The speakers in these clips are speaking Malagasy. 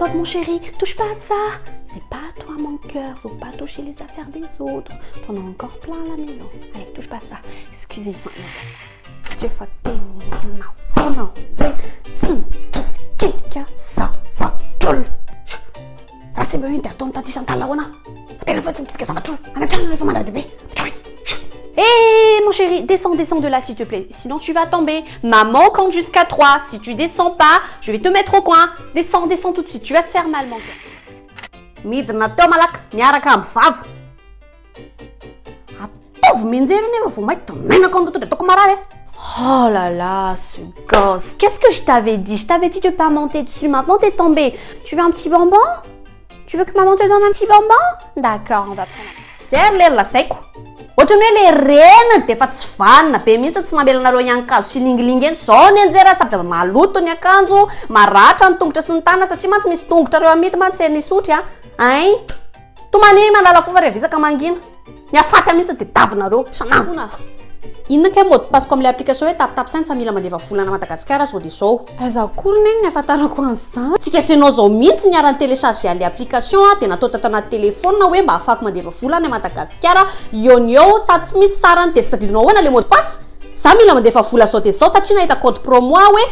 hop, mon chéri, touche pas à ça. C'est pas à toi, mon cœur. Faut pas toucher les affaires des autres. T'en as encore plein à la maison. Allez, touche pas à ça. Excusez-moi. Hé, mon chéri, descends de là, s'il te plaît. Sinon, tu vas tomber. Maman compte jusqu'à 3. Si tu descends pas, je vais te mettre au coin. Descends tout de suite. Tu vas te faire mal, mon cœur. Midina teo malaka miaraka amin'ny vava ataovy menjery nefa vao mahita menaka amin'ny tototra ataoko marary. Oh là là, ce gosse. Qu'est-ce que je t'avais dit? Je t'avais dit de pas monter dessus. Maintenant, t'es tombé. Tu veux un petit bonbon? Tu veux que maman te donne un petit bonbon? D'accord, on va prendre. Sery le lasaiko. Ohatrany hoe le renany dia efa tsy vanina be mihitsy tsy mamelanareo iankazo sy lingilingy eny. Zao ny anjera sady maloto ny akanjo, maratra ny tongotra sy ny tanana satria mantsy misy tongotra reo amity mantsy ny sotry a. Ay, tomany mandala fofa revisaka mangina. Ny afata mihitsy dia davinareo. Sanangona. Inona ke mot passe comme l'application hoe tap sainte fa mila mandeva volana Madagasikara zao dia zao. Aiza akory ny ahafantarako an'izany? Tsy kesenao zao mihitsy niarany télécharger le application dia natao tato anaty téléphone hoe mba afaka mandeva volana Madagasikara. Eo sady tsy misy sarany dia tsy tadidinao hoana le mot de passe. Za mila mandefa vola zao dia zao satria nahita code promo hoe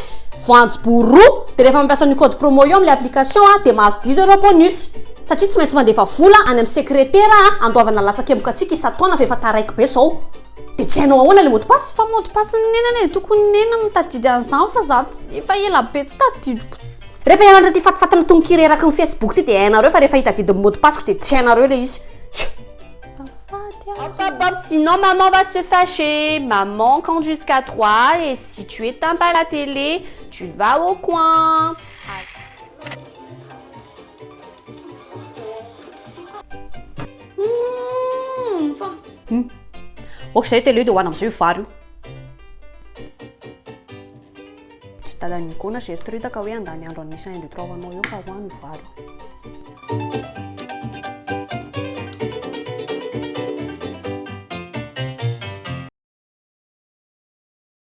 voanjo boro dia rehefa mampiasa ny code promo eo amin'ny application dia mahazo 10 € bonus. Satria tsy maintsy mandefa vola any amin'ny secrétaire andoavana latsakemboka antsika isa-taona fa efa taraiky be zao. Dia tsy hainao ahoana le mot de passe? Fa mot de passe ny nenany tokony nena mitadidy an'izany fa za efa ela be tsy tadidiko. Rehefa ianareo ty fatifatana tonkiry reraky ny Facebook ty dia hainareo fa rehefa hitadidy mot de passe dia tsy hainareo le izy. Hop, sinon maman va se fâcher. Maman compte jusqu'à 3 et si tu éteins pas la télé, tu vas au coin. Okizay télé dia hoana amin'izay io vary io. Tsy tadany mikona zery tritaka hoe andany andro anisany 2-3 hoanao eo fa hoany io vary io.